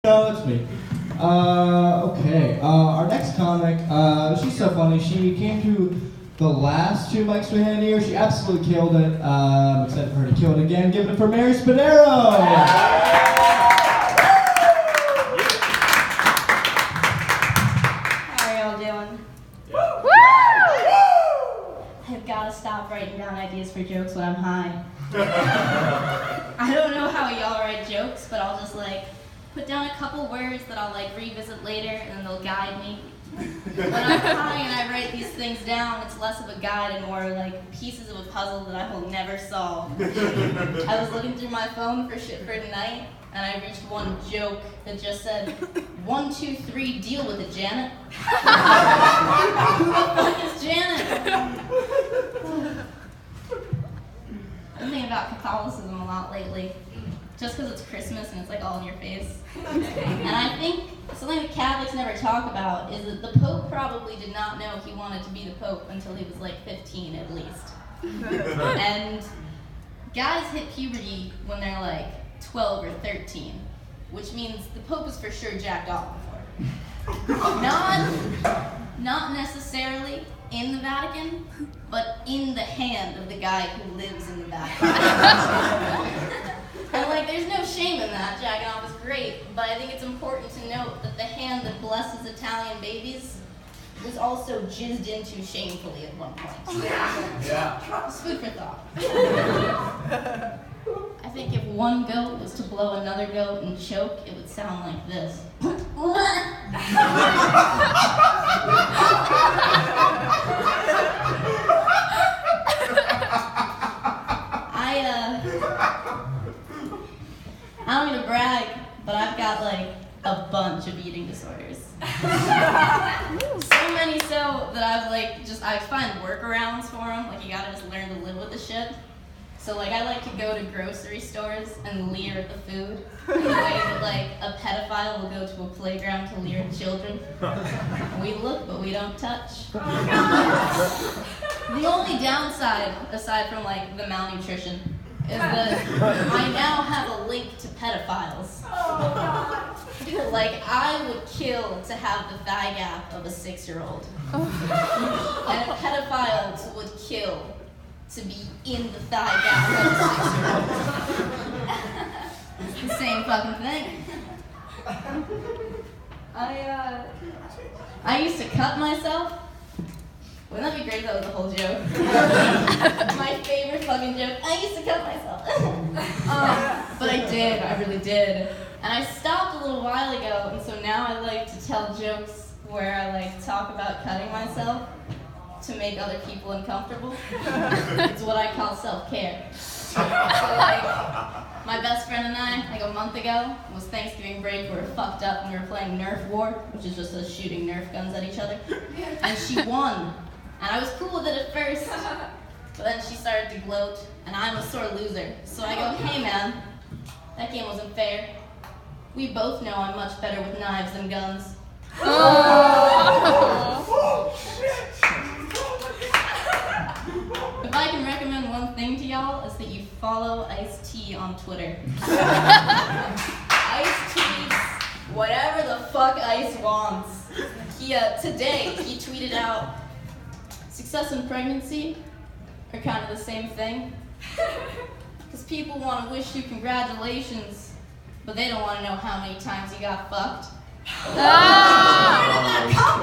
No, it's me. Okay. Our next comic, she's so funny. She came to the last two mics we had here. She absolutely killed it. I'm excited for her to kill it again. Give it for Mary Spadaro! How are y'all doing? I've got to stop writing down ideas for jokes when I'm high. I don't know how y'all write jokes, but I'll just put down a couple words that I'll revisit later, and then they'll guide me. When I'm high and I write these things down, it's less of a guide and more pieces of a puzzle that I will never solve. I was looking through my phone for shit for tonight, and I reached one joke that just said, 1, 2, 3, deal with it, Janet. Who the fuck is Janet? I've been thinking about Catholicism a lot lately, just because it's Christmas and it's all in your face. And I think something that Catholics never talk about is that the Pope probably did not know he wanted to be the Pope until he was 15 at least. And guys hit puberty when they're 12 or 13, which means the Pope is for sure jacked off before. Not necessarily in the Vatican, but in the hand of the guy who lives in the Vatican. And there's no shame in that. Jacking off is great, but I think it's important to note that the hand that blesses Italian babies was also jizzed into shamefully at one point. Yeah. It's food for thought. I think if one goat was to blow another goat and choke, it would sound like this. I don't mean to brag, but I've got a bunch of eating disorders. So many so that I find workarounds for them. You gotta just learn to live with the shit. So I like to go to grocery stores and leer at the food in the way that a pedophile will go to a playground to leer at children. We look, but we don't touch. The only downside, aside from the malnutrition, is that I now have a link to pedophiles. I would kill to have the thigh gap of a 6-year-old. And a pedophile would kill to be in the thigh gap of a 6-year-old. It's the same fucking thing. I used to cut myself. Wouldn't that be great if that was the whole joke? My favorite fucking joke. I used to cut myself. But I did. I really did. And I stopped a little while ago, and so now I like to tell jokes where I talk about cutting myself to make other people uncomfortable. It's what I call self-care. So my best friend and I, a month ago, was Thanksgiving break. We were fucked up and we were playing Nerf War, which is just us shooting Nerf guns at each other. And she won. And I was cool with it at first, but then she started to gloat, and I'm a sore loser. So I go, hey man, that game wasn't fair. We both know I'm much better with knives than guns. If I can recommend one thing to y'all, it's that you follow Ice-T on Twitter. Ice tweets whatever the fuck Ice wants. Today, he tweeted out, success and pregnancy are kind of the same thing. Because people want to wish you congratulations, but they don't want to know how many times you got fucked. Where did that come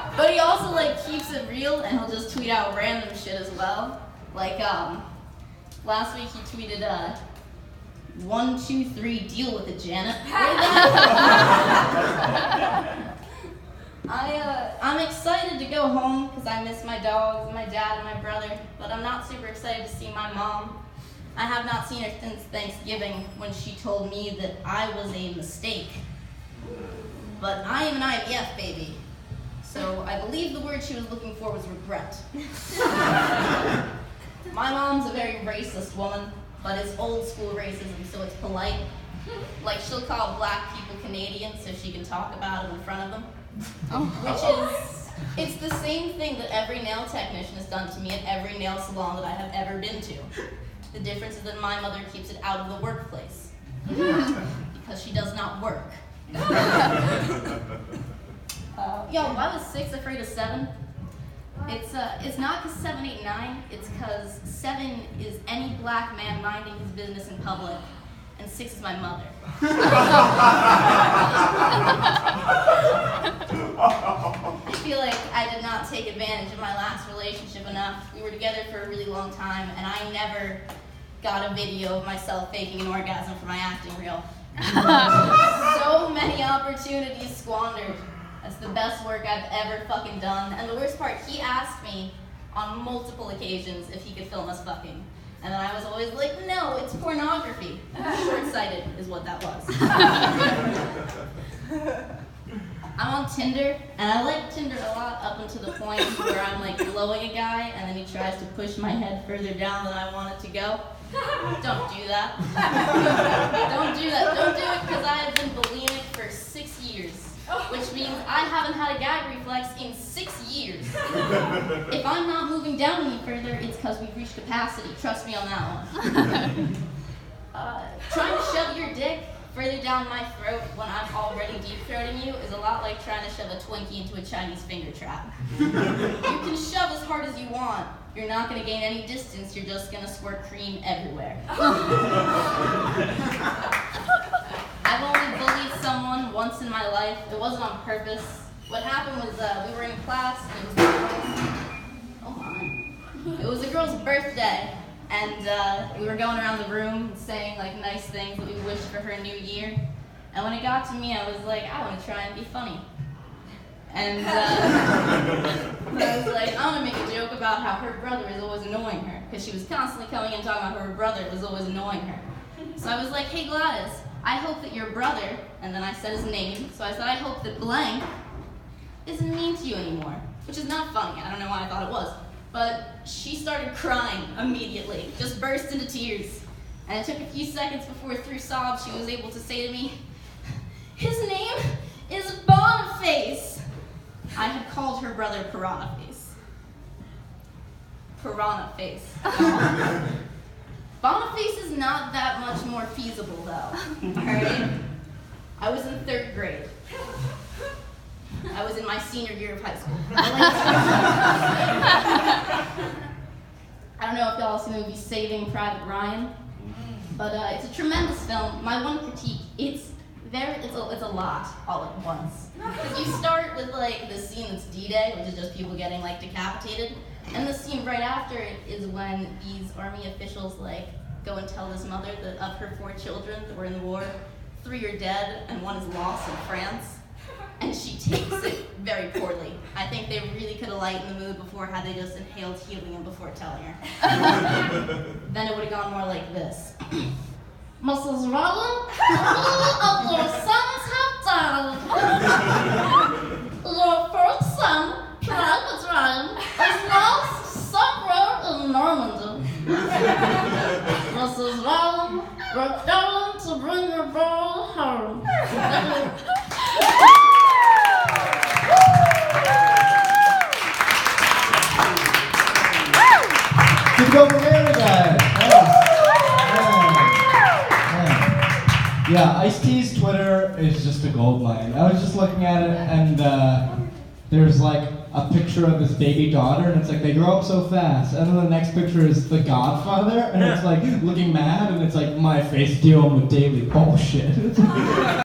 from? But he also keeps it real, and he'll just tweet out random shit as well. Last week he tweeted 1, 2, 3, deal with it, Janet. I'm excited to go home because I miss my dogs, my dad, and my brother, but I'm not super excited to see my mom. I have not seen her since Thanksgiving when she told me that I was a mistake. But I am an IVF baby, so I believe the word she was looking for was regret. My mom's a very racist woman, but it's old school racism, so it's polite. She'll call black people Canadians so she can talk about it in front of them. It's the same thing that every nail technician has done to me at every nail salon that I have ever been to. The difference is that my mother keeps it out of the workplace. not work. Yo, why was 6 afraid of 7? It's not because 7, 8, 9. It's because 7 is any black man minding his business in public, and 6 is my mother. I feel like I did not take advantage of my last relationship enough. We were together for a really long time, and I never got a video of myself faking an orgasm for my acting reel. So many opportunities squandered. That's the best work I've ever fucking done. And the worst part, he asked me on multiple occasions if he could film us fucking. And then I was always like, no, it's pornography. Short-sighted is what that was. I'm on Tinder, and I like Tinder a lot up until the point where I'm like blowing a guy, and then he tries to push my head further down than I want it to go. Don't do that. Don't do that. Don't do it because I have been bulimic for 6 years. Which means I haven't had a gag reflex in 6 years. If I'm not moving down any further, it's because we've reached capacity. Trust me on that one. Trying to shove your dick further down my throat when I'm already deep-throating you is a lot like trying to shove a Twinkie into a Chinese finger trap. You can shove as hard as you want. You're not going to gain any distance. You're just going to squirt cream everywhere. I've only bullied someone once in my life. It wasn't on purpose. What happened was we were in class, and it was a girl's birthday, and we were going around the room saying like nice things that we wished for her new year. And when it got to me, I was like, I want to try and be funny. And I was like, I want to make a joke about how her brother is always annoying her, because she was constantly coming in talking about how her brother was always annoying her. So I was like, hey Gladys, I hope that your brother, and then I said his name, so I said, I hope that blank isn't mean to you anymore, which is not funny. I don't know why I thought it was. But she started crying immediately, just burst into tears. And it took a few seconds before through sobs she was able to say to me, his name is Boniface. I had called her brother Piranha Face. Piranha Face. Boniface is not that much more feasible though, alright? I was in 3rd grade. I was in my senior year of high school. I don't know if y'all seen the movie Saving Private Ryan, but it's a tremendous film. My one critique, it's a lot all at once. Because you start with like the scene that's D-Day, which is just people getting like decapitated, and the scene right after it is when these army officials like go and tell this mother that of her 4 children that were in the war, 3 are dead and 1 is lost in France. And she takes it very poorly. I think they really could have lightened the mood before had they just inhaled helium before telling her. Then it would have gone more like this. Mrs. Rowland, all of your sons have died. Your first son, Private Ryan, is lost somewhere in Normandy. Mrs. Rowland, we're going to bring your boy home. Keep it over there, guys. Yeah, Ice-T's Twitter is just a goldmine. I was just looking at it, and there's like a picture of his baby daughter, and it's like they grow up so fast. And then the next picture is the Godfather, and it's like looking mad, and it's like my face dealing with daily bullshit.